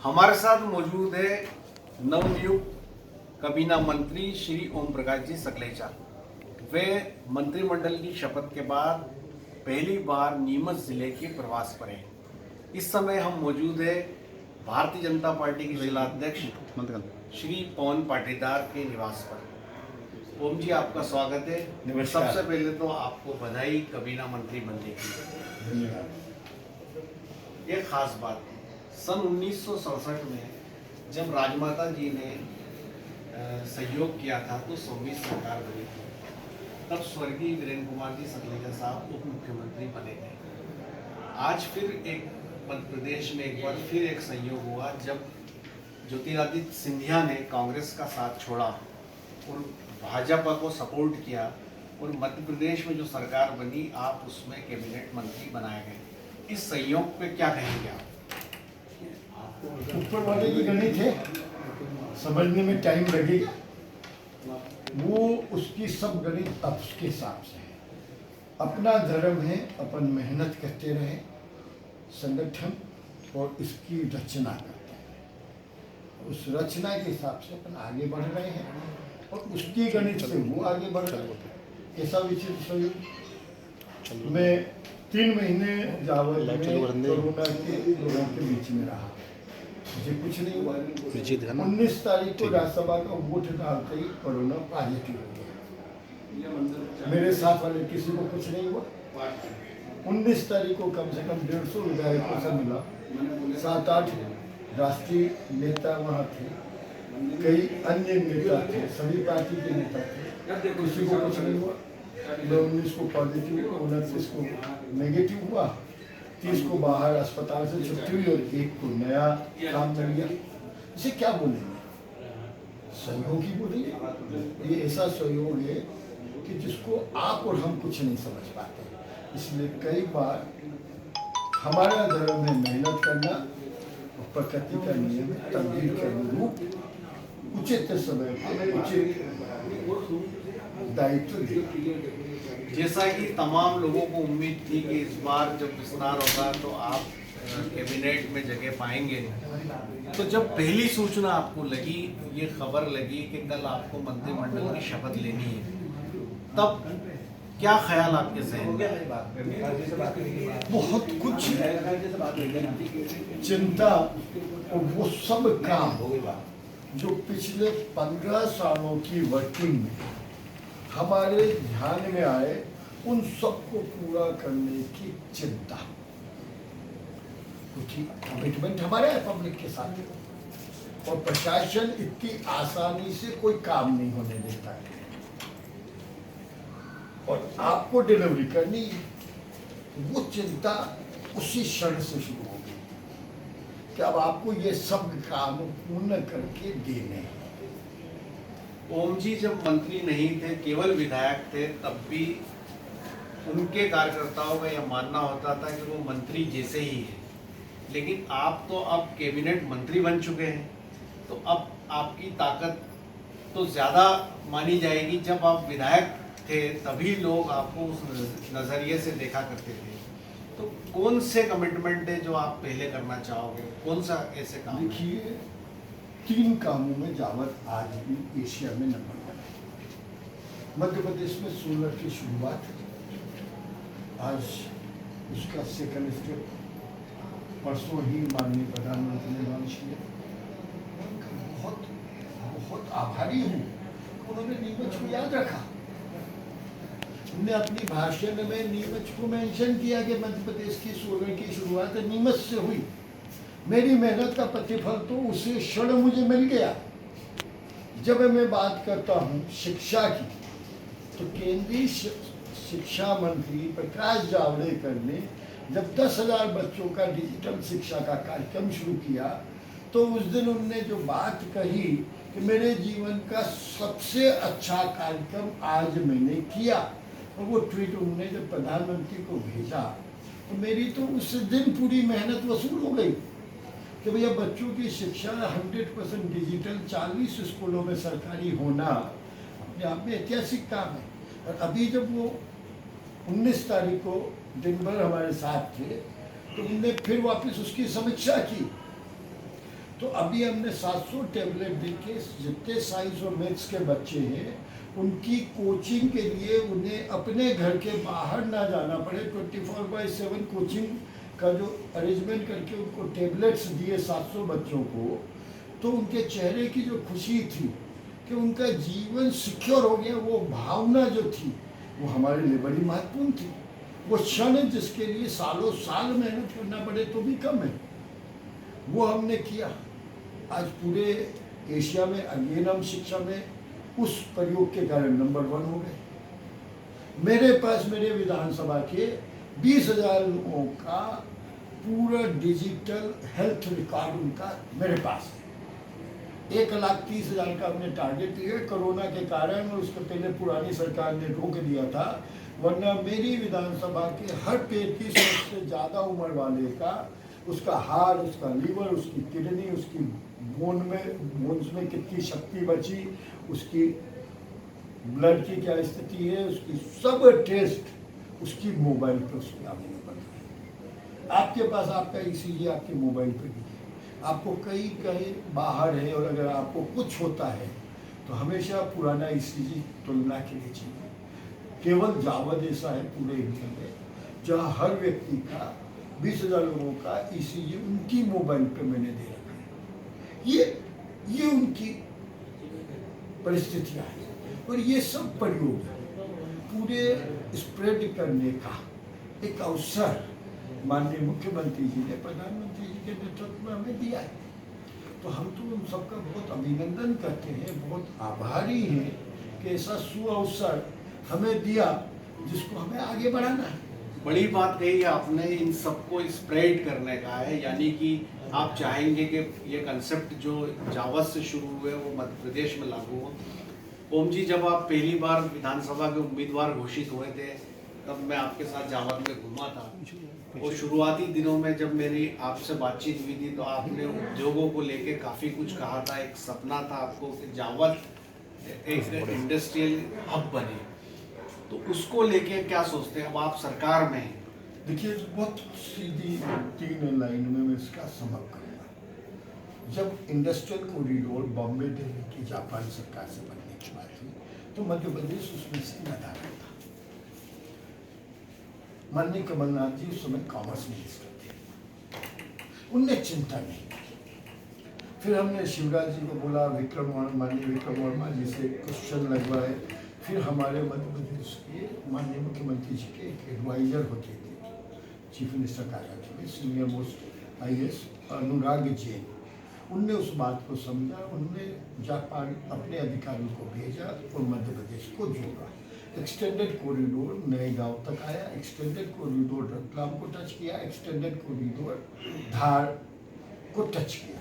हमारे साथ मौजूद है नवनियुक्त काबीना मंत्री श्री ओम प्रकाश जी सकलेचा। वे मंत्रिमंडल की शपथ के बाद पहली बार नीमच जिले के प्रवास पर हैं। इस समय हम मौजूद है भारतीय जनता पार्टी के जिला अध्यक्ष श्री पवन पाटीदार के निवास पर। ओम जी, आपका स्वागत है। सबसे पहले तो आपको बधाई काबीना मंत्री बनने की। धन्यवाद। एक खास बात, सन 1967 में जब राजमाता जी ने सहयोग किया था तो 26 सरकार बनी थी। तब स्वर्गीय वीरेंद्र कुमार जी सकलेचा साहब उप मुख्यमंत्री बने थे। आज फिर एक मध्य प्रदेश में एक बार फिर एक संयोग हुआ जब ज्योतिरादित्य सिंधिया ने कांग्रेस का साथ छोड़ा और भाजपा को सपोर्ट किया और मध्य प्रदेश में जो सरकार बनी, आप उसमें कैबिनेट मंत्री बनाए गए। इस संयोग पे क्या कहेंगे आप? ऊपर वाले की गणित है, समझने में टाइम लगेगा। वो उसकी सब गणित अब उसके हिसाब से है। अपना धर्म है, अपन मेहनत करते रहे, संगठन और इसकी रचना करते हैं। उस रचना के हिसाब से अपन आगे बढ़ रहे हैं और उसकी गणित से वो आगे बढ़ रहे हैं। ऐसा विचित्र संयोग मैं 3 महीने जावत में कोरोना के लोगों के बीच में रहा, मुझे कुछ नहीं हुआ। 19 तारीख को राज्यसभा का वोट डालते ही कोरोना पॉजिटिव हो गया। मेरे साथ वाले किसी को कुछ नहीं हुआ। 19 तारीख को कम से कम 150 विधायकों से मिला, 7-8 राष्ट्रीय नेता वहाँ थे, कई अन्य नेता थे, सभी पार्टी के नेता थे, किसी को कुछ नहीं हुआ। 19 को पॉजिटिव हुआ, 29 को नेगेटिव हुआ, 30 को बाहर अस्पताल से छुट्टी हुई और 1 को नया काम मिल गया। इसे क्या बोलेंगे? सहयोग ही बोलेंगे। ये ऐसा सहयोग है कि जिसको आप और हम कुछ नहीं समझ पाते। इसलिए कई बार हमारा धर्म में मेहनत करना और प्रकृति का नियम तब्दील के अनुरूप उचित समय पर उचित दायित्व देना। जैसा कि तमाम लोगों को उम्मीद थी कि इस बार जब विस्तार होगा तो आप कैबिनेट में जगह पाएंगे, तो जब पहली सूचना आपको लगी, ये खबर लगी कि कल आपको मंत्रिमंडल की शपथ लेनी है, तब क्या ख्याल आपके जहन में? बहुत कुछ चिंता और वो सब काम जो पिछले 15 सालों की वर्किंग में हमारे ध्यान में आए, उन सबको पूरा करने की चिंता। क्योंकि कमिटमेंट हमारे है पब्लिक के साथ, और प्रशासन इतनी आसानी से कोई काम नहीं होने देता है और आपको डिलीवरी करनी है। वो चिंता उसी क्षण से शुरू हो गई कि अब आपको ये सब काम पूर्ण करके देने हैं। ओम जी जब मंत्री नहीं थे, केवल विधायक थे, तब भी उनके कार्यकर्ताओं का यह मानना होता था कि वो मंत्री जैसे ही है। लेकिन आप तो अब कैबिनेट मंत्री बन चुके हैं, तो अब आपकी ताकत तो ज़्यादा मानी जाएगी। जब आप विधायक थे तभी लोग आपको उस नज़रिए से देखा करते थे। तो कौन से कमिटमेंट है जो आप पहले करना चाहोगे? कौन सा ऐसे काम? देखिए, 3 कामों में जावत आज भी एशिया में नंबर 1 है। मध्य प्रदेश में सोलर की शुरुआत, आज उसका सेकंड स्टेप परसों ही माननीय प्रधानमंत्री ने लॉन्च किया। बहुत बहुत आभारी हूँ, उन्होंने नीमच को याद रखा। उन्होंने अपनी भाषण में नीमच को मेंशन किया कि मध्य प्रदेश की सोलर की शुरुआत नीमच से हुई। मेरी मेहनत का प्रतिफल तो उसी क्षण मुझे मिल गया। जब मैं बात करता हूँ शिक्षा की, तो केंद्रीय शिक्षा मंत्री प्रकाश जावड़ेकर ने जब 10,000 बच्चों का डिजिटल शिक्षा का कार्यक्रम शुरू किया, तो उस दिन उन्होंने जो बात कही कि मेरे जीवन का सबसे अच्छा कार्यक्रम आज मैंने किया, और वो ट्वीट उन्होंने जब प्रधानमंत्री को भेजा, तो मेरी तो उस दिन पूरी मेहनत वसूल हो गई कि भैया बच्चों की शिक्षा 100% डिजिटल 40 स्कूलों में सरकारी होना अपने आप में ऐतिहासिक काम है। और अभी जब वो 19 तारीख को दिन भर हमारे साथ थे, तो उनने फिर वापस उसकी समीक्षा की। तो अभी हमने 700 टैबलेट देके जितने साइंस और मैथ्स के बच्चे हैं उनकी कोचिंग के लिए उन्हें अपने घर के बाहर ना जाना पड़े, 24/7 कोचिंग का जो अरेंजमेंट करके उनको टैबलेट्स दिए 700 बच्चों को, तो उनके चेहरे की जो खुशी थी कि उनका जीवन सिक्योर हो गया, वो भावना जो थी वो हमारे लिए बड़ी महत्वपूर्ण थी। वो क्षण जिसके लिए सालों साल मेहनत करना पड़े तो भी कम है, वो हमने किया। आज पूरे एशिया में अगेन हम शिक्षा में उस प्रयोग के कारण नंबर 1 हो गए। मेरे पास मेरे विधानसभा के 20,000 लोगों का पूरा डिजिटल हेल्थ रिकॉर्ड उनका मेरे पास है। 1,30,000 का हमने टारगेट लिया कोरोना के कारण, और उसके पहले पुरानी सरकार ने रोक दिया था, वरना मेरी विधानसभा के हर 35 वर्ष से ज़्यादा उम्र वाले का, उसका हार्ट, उसका लीवर, उसकी किडनी, उसकी बोन्स में कितनी शक्ति बची, उसकी ब्लड की क्या स्थिति है, उसकी सब टेस्ट उसकी मोबाइल पर उसमें अवेलेबल है। आपके पास आपका ईसीजी आपके मोबाइल पर भी है। आपको कहीं बाहर है और अगर आपको कुछ होता है तो हमेशा पुराना ईसीजी तुलना के लिए चाहिए। केवल जावद ऐसा है पूरे इंडिया में जहाँ हर व्यक्ति का 20,000 लोगों का ईसीजी उनकी मोबाइल पे मैंने दे रखा है। ये उनकी परिस्थितियाँ हैं और ये सब प्रयोग पूरे स्प्रेड करने का एक अवसर माननीय मुख्यमंत्री जी ने प्रधानमंत्री जी के नेतृत्व में हमें दिया है। तो हम तो उन सबका बहुत अभिनंदन करते हैं, बहुत आभारी हैं कि ऐसा सुअवसर हमें दिया जिसको हमें आगे बढ़ाना है। बड़ी बात कही आपने, इन सबको स्प्रेड करने का है, यानी कि आप चाहेंगे कि ये कंसेप्ट जो जावत से शुरू हुए वो मध्य प्रदेश में लागू हो। ओम जी, जब आप पहली बार विधानसभा के उम्मीदवार घोषित हुए थे तब मैं आपके साथ जावत में घूमा था, और शुरुआती दिनों में जब मेरी आपसे बातचीत हुई थी तो आपने उद्योगों को लेके काफ़ी कुछ कहा था। एक सपना था आपको कि जावत एक इंडस्ट्रियल हब बने, तो उसको लेके क्या सोचते हैं? अब आप सरकार में हैं। देखिए, बहुत सीधी 3 लाइन में मैं इसका समअप करूँगा। जब इंडस्ट्रियल कॉरिडोर बॉम्बे दिल्ली की जापान सरकार से बनने की बात हुई तो मध्य प्रदेश उसमें से नदारद था। माननीय कमलनाथ जी उस समय कॉमर्स मिनिस्टर थे, उनने चिंता नहीं की। फिर हमने शिवराज जी को बोला, माननीय विक्रम वर्मा जी से क्वेश्चन लगवाए। फिर हमारे मध्य प्रदेश के माननीय मुख्यमंत्री जी के एक एडवाइजर होते थे चीफ मिनिस्टर कार्यालय में, senior most IAS Anurag Jain, उनने उस बात को समझा। उनने जापान अपने अधिकारियों को भेजा और मध्य प्रदेश को जोड़ा। एक्सटेंडेड कॉरिडोर नए गांव तक आया, एक्सटेंडेड कॉरिडोर रतलाम को टच किया, एक्सटेंडेड कॉरिडोर धार को टच किया।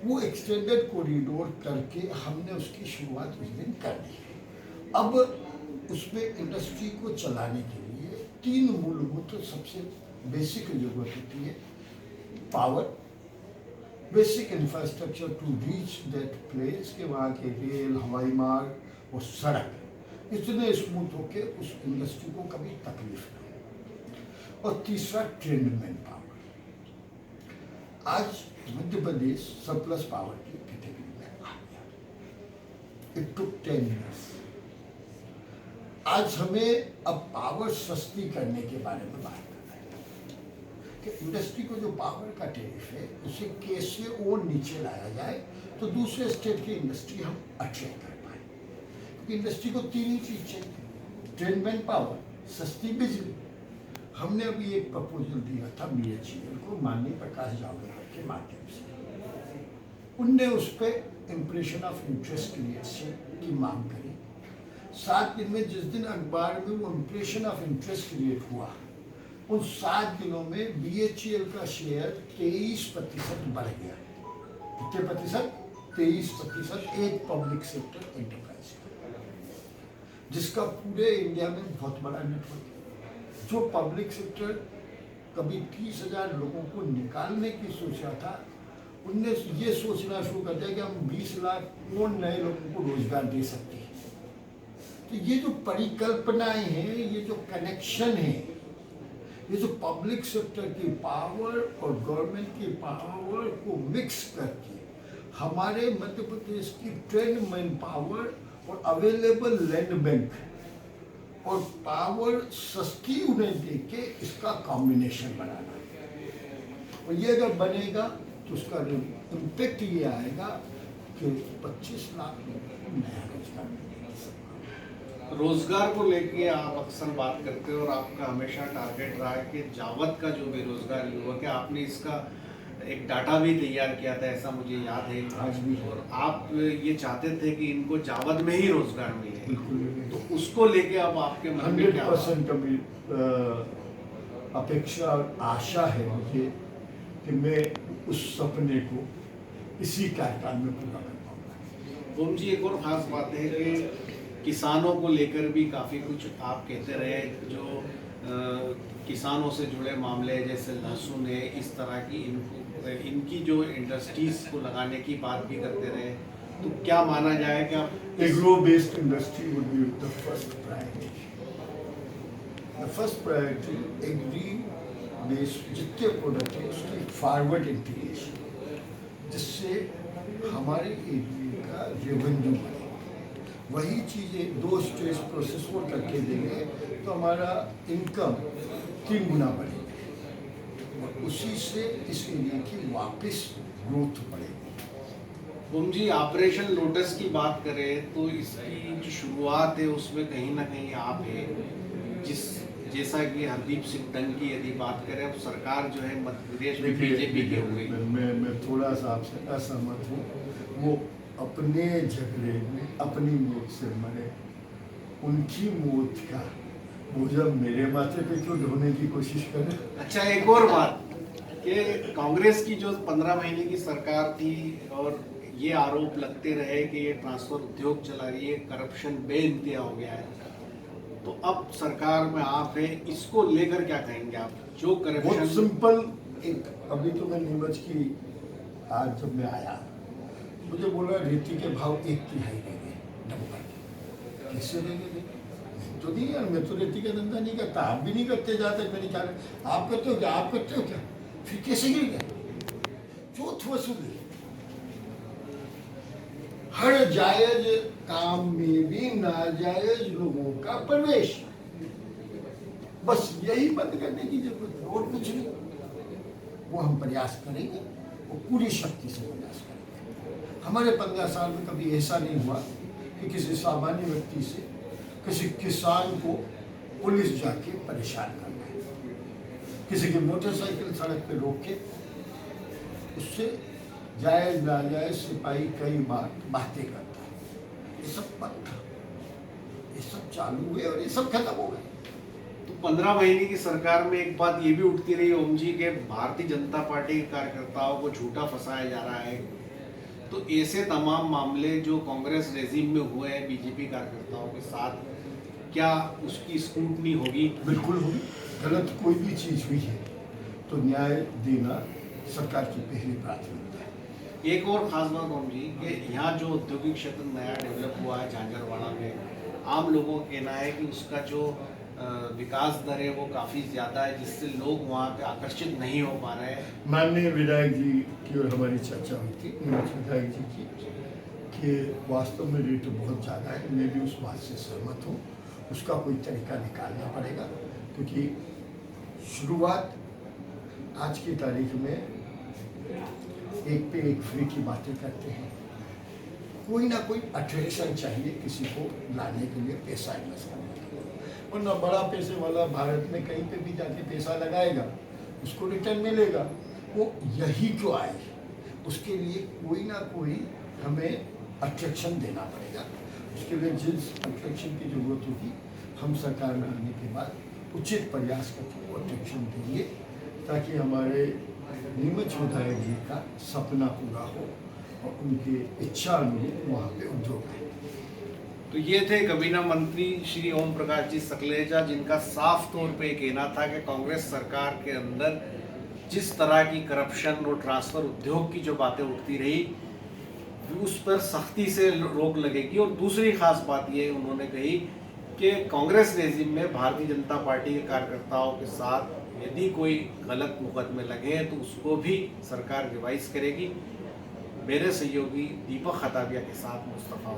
वो एक्सटेंडेड कॉरिडोर करके हमने उसकी शुरुआत उस दिन कर दी। अब उसमें इंडस्ट्री को चलाने के लिए 3 मूलभूत सबसे बेसिक जरूरत होती है। Power, basic infrastructure to reach that place, के वहाँ के रेल, हवाई मार्ग और सड़क इतने स्मूथ होके उस इंडस्ट्री को कभी तकलीफ न हो। और तीसरा ट्रेंड मैन पावर। आज मध्य प्रदेश सरप्लस पावर की कैटेगरी में आ गया। It took 10 years। आज हमें अब पावर सस्ती करने के बारे में बात करना है कि इंडस्ट्री को जो पावर का टैरिफ है उसे कैसे और नीचे लाया जाए तो दूसरे स्टेट की इंडस्ट्री हम अट्रैक्ट कर पाए। क्योंकि इंडस्ट्री को 3 ही चीज चाहिए, ट्रेंड मैन पावर, सस्ती बिजली। हमने अभी एक प्रपोजल दिया था BHEL को माननीय प्रकाश जावड़ेकर के माध्यम से। उनने उस पर इम्प्रेशन ऑफ इंटरेस्ट क्रिएशन की मांग करी। 7 दिन में, जिस दिन अखबार में वो इम्प्रेशन ऑफ इंटरेस्ट क्रिएट हुआ, उन 7 दिनों में BHEL का शेयर 23% बढ़ गया। कितने प्रतिशत? 23%। एक पब्लिक सेक्टर एंटरप्राइज जिसका पूरे इंडिया में बहुत बड़ा नेटवर्क है। जो पब्लिक सेक्टर कभी 30,000 लोगों को निकालने की सोचा था, उनने ये सोचना शुरू कर दिया कि हम 20 लाख और नए लोगों को रोजगार दे सकते हैं। तो ये जो परिकल्पनाएं हैं, ये जो कनेक्शन है, ये जो पब्लिक सेक्टर की पावर और गवर्नमेंट की पावर को मिक्स करके हमारे मध्य प्रदेश की ट्रेंड मैन पावर और अवेलेबल लैंड बैंक और पावर सस्ती उन्हें देके इसका कॉम्बिनेशन बनाना, और ये अगर बनेगा तो उसका इम्पेक्ट ये आएगा कि 25 लाख नया रोजगार मिलेगा। रोजगार को लेके आप अक्सर बात करते हो और आपका हमेशा टारगेट रहा है कि जावत का जो बेरोजगार युवक है, आपने इसका एक डाटा भी तैयार किया था, ऐसा मुझे याद है आज भी। और आप ये चाहते थे कि इनको जावत में ही रोजगार मिले, बिल्कुल। तो उसको लेके अब आपके मन में क्या 100% अभी अपेक्षा और आशा है मुझे कि मैं उस सपने को इसी कार्यकाल में पूरा कर पाऊंगा। ओम जी, एक और खास बात है कि किसानों को लेकर भी काफ़ी कुछ आप कहते रहे, जो किसानों से जुड़े मामले जैसे लहसुन है, इस तरह की इनकी जो इंडस्ट्रीज को लगाने की बात भी करते रहे, तो क्या माना जाए कि आप agro based industry would be the first priority. The first priority agri based जितने प्रोडक्ट है उसकी फॉरवर्ड इंटीग्रेशन, जिससे हमारे एरिया का रेवेन्यू बढ़े। वही चीज़ें 2 स्टेज प्रोसेस और करके देंगे तो हमारा इनकम 3 गुना बढ़ेगी और उसी से इस एरिया की वापस ग्रोथ बढ़ेगी। ओम जी, ऑपरेशन लोटस की बात करें तो इसकी जो शुरुआत है उसमें कहीं ना कहीं आप है, जैसा कि हरदीप सिंह डंग की यदि बात करें, अब सरकार जो है मध्य प्रदेश में बीजेपी की हो गई। मैं थोड़ा सा आपसे असहमत हूँ। वो अपने झगड़े में अपनी मौत से मरे, उनकी मौत का बोझ मेरे माथे पे क्यों ढोने की कोशिश करें। अच्छा, एक और बात कि कांग्रेस की जो 15 महीने की सरकार थी और ये आरोप लगते रहे कि ये ट्रांसफर उद्योग चला रही है, करप्शन बेइंतहा हो गया है, तो अब सरकार में आप है, इसको लेकर क्या कहेंगे आप? जो बहुत करप्शन सिंपल, एक अभी तो मैं नीमच की आज जब मैं आया मुझे बोला रेती के भाव 1/3 देंगे डंपर के। कैसे देंगे? तो नहीं यार, मैं तो रेती का धंधा नहीं करता, आप भी नहीं करते, जाते मैंने क्या आप करते हो क्या? आप करते हो क्या? फिर कैसे गिर गए? चौथ वसूली। हर जायज काम में भी नाजायज लोगों का प्रवेश, बस यही बंद करने की जरूरत है और कुछ नहीं। वो हम प्रयास करेंगे, वो पूरी शक्ति से प्रयास करेंगे। हमारे 15 साल में कभी ऐसा नहीं हुआ कि किसी सामान्य व्यक्ति से किसी किसान को पुलिस जाके परेशान करना है, किसी की मोटरसाइकिल सड़क पे रोक के उससे जायज नाजायज सिपाही कई बार बातें करता है। ये सब बंद था, ये सब चालू हुए और ये सब खत्म हो गए। तो 15 महीने की सरकार में एक बात ये भी उठती रही ओम जी के भारतीय जनता पार्टी के कार्यकर्ताओं को झूठा फंसाया जा रहा है, तो ऐसे तमाम मामले जो कांग्रेस रेजिम में हुए हैं बीजेपी कार्यकर्ताओं के साथ, क्या उसकी स्क्रूटनी होगी? बिल्कुल होगी। गलत कोई भी चीज़ हुई है तो न्याय देना सरकार की पहली प्राथमिकता है। एक और खास बात ओम जी कि यहाँ जो औद्योगिक क्षेत्र नया डेवलप हुआ है झांझरवाड़ा में, आम लोगों का कहना है कि उसका जो विकास दर है वो काफ़ी ज़्यादा है, जिससे लोग वहाँ पे आकर्षित नहीं हो पा रहे हैं। माननीय विधायक जी की और हमारी चर्चा हुई थी नीमच विधायक जी की कि वास्तव में रेट बहुत ज़्यादा है। मैं भी उस बात से सहमत हूँ, उसका कोई तरीका निकालना पड़ेगा, क्योंकि शुरुआत आज की तारीख में एक पे एक फ्री की बातें करते हैं। कोई ना कोई अट्रैक्शन चाहिए किसी को लाने के लिए, पैसा इन्वेस्ट करने के लिए, वरना बड़ा पैसे वाला भारत में कहीं पे भी जाके पैसा लगाएगा उसको रिटर्न मिलेगा। वो यही क्यों आए, उसके लिए कोई ना कोई हमें अट्रैक्शन देना पड़ेगा। उसके लिए जिस अट्रैक्शन की जरूरत होगी हम सरकार में आने के बाद उचित प्रयास करके वो अट्रैक्शन देंगे, ताकि हमारे नीमच विधायक जी का सपना पूरा हो और उनकी इच्छा अनुरूप वहाँ पे उद्योग है। तो ये थे कबीना मंत्री श्री ओम प्रकाश जी सकलेचा, जिनका साफ तौर पे कहना था कि कांग्रेस सरकार के अंदर जिस तरह की करप्शन और ट्रांसफर उद्योग की जो बातें उठती रही उस पर सख्ती से रोक लगेगी। और दूसरी खास बात ये उन्होंने कही कि कांग्रेस रेजिम में भारतीय जनता पार्टी के कार्यकर्ताओं के साथ यदि कोई गलत मुकदमे लगे तो उसको भी सरकार रिवाइज करेगी। मेरे सहयोगी दीपक खताबिया के साथ मुस्तफ़ा